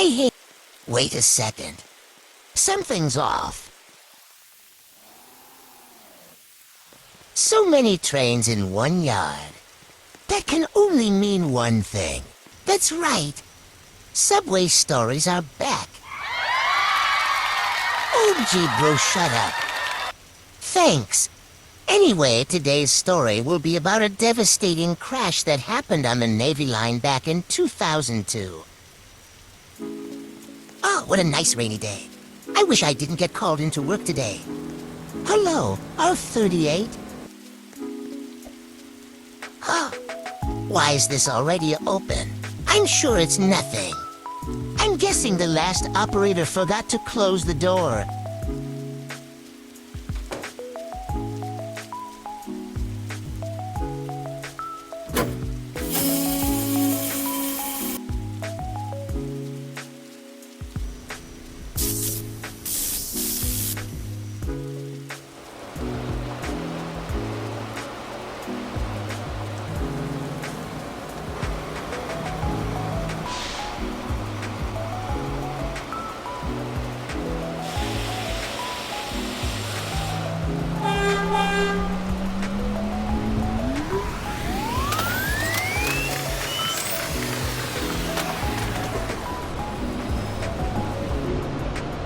Hey, wait a second. Something's off. So many trains in one yard. That can only mean one thing. That's right. Subway stories are back. Oh, gee, bro, shut up. Thanks. Anyway, today's story will be about a devastating crash that happened on the Navy line back in 2002. Oh, what a nice rainy day. I wish I didn't get called into work today. Hello, R38? Oh, why is this already open? I'm sure it's nothing. I'm guessing the last operator forgot to close the door.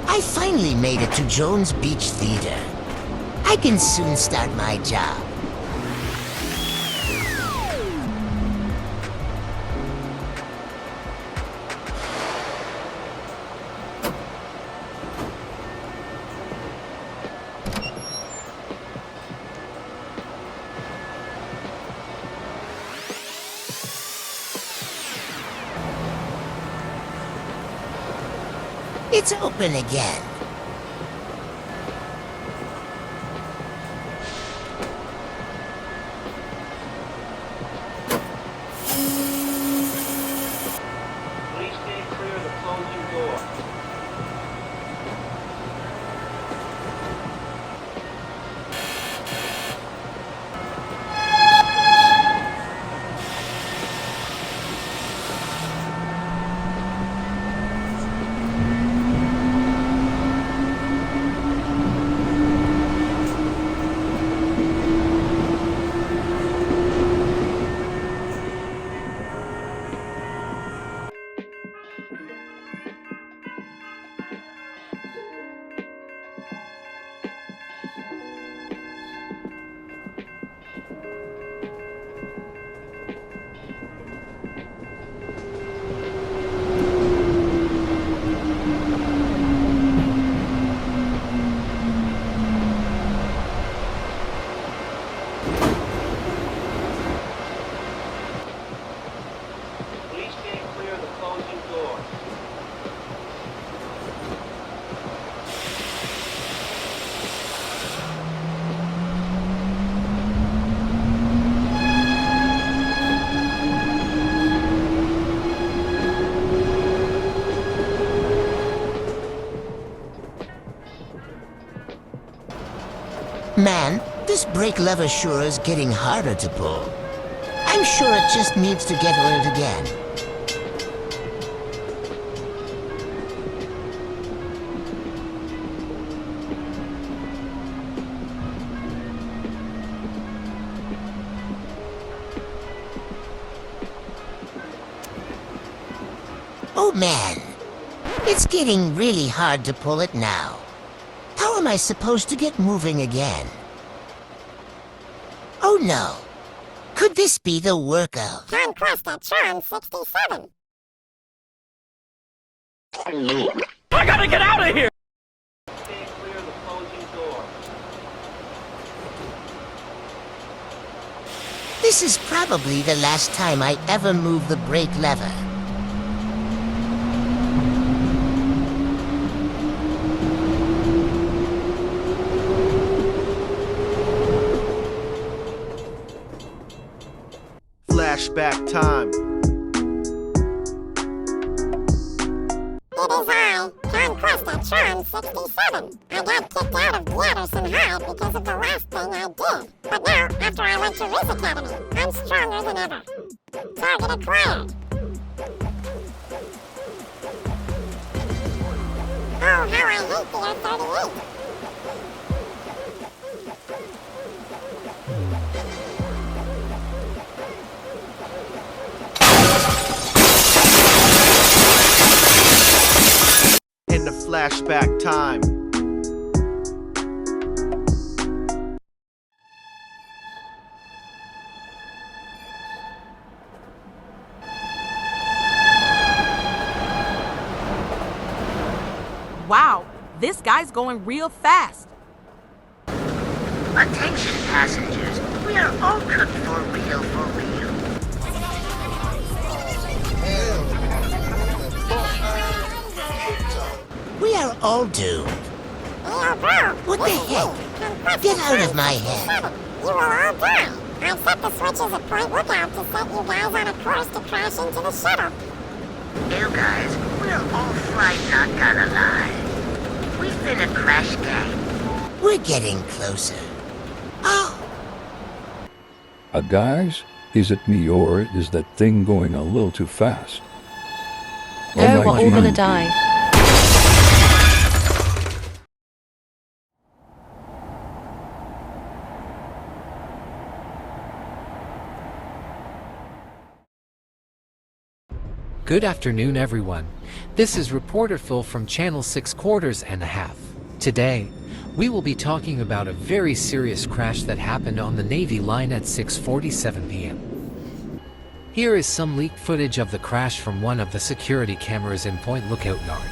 I finally made it to Jones Beach Theater. I can soon start my job. It's open again. Please stay clear of the closing door. Please stay clear of the closing door. Man, this brake lever sure is getting harder to pull. I'm sure it just needs to get oiled again. Oh man, it's getting really hard to pull it now. How am I supposed to get moving again? Oh no. Could this be the worker? Conquest at Charm 67. I gotta get out of here! Stay clear of the closing door. This is probably the last time I ever move the brake lever. Flashback time. It is I, Conquest at Charm 67. I got kicked out of Patterson High because of the last thing I did. But now, after I went to Riz Academy, I'm stronger than ever. Target acquired. how I hate the R38. In the flashback time. Wow, this guy's going real fast. Attention passengers, we are all cooked for real, for real. We are all doomed. Hey, bro. What the heck? Get out of my head. You will all die. I've set the switches at Point Lookout to set you guys on a course to crash into the shuttle. You guys, we're all fried not gonna lie. We've been a crash gang. We're getting closer. Oh, Guys, is it me or is that thing going a little too fast? No, we're all gonna die. Good afternoon, everyone. This is Reporter Phil from Channel 6.25. Today, we will be talking about a very serious crash that happened on the Navy line at 6:47 p.m. Here is some leaked footage of the crash from one of the security cameras in Point Lookout Yard.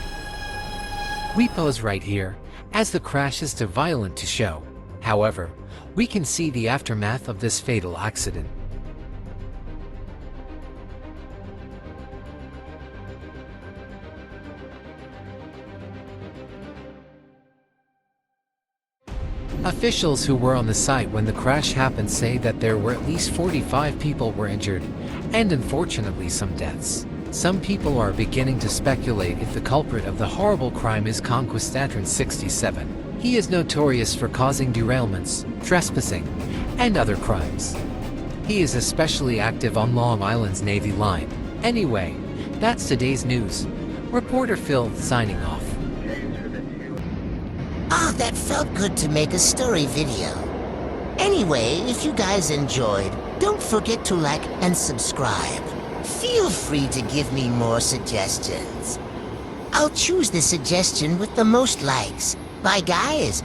We pause right here, as the crash is too violent to show. However, we can see the aftermath of this fatal accident. Officials who were on the site when the crash happened say that there were at least 45 people were injured, and unfortunately some deaths. Some people are beginning to speculate if the culprit of the horrible crime is Conquistadron 67. He is notorious for causing derailments, trespassing, and other crimes. He is especially active on Long Island's Navy line. Anyway, that's today's news. Reporter Phil signing off. Oh, that felt good to make a story video. Anyway, if you guys enjoyed, don't forget to like and subscribe. Feel free to give me more suggestions. I'll choose the suggestion with the most likes. Bye, guys.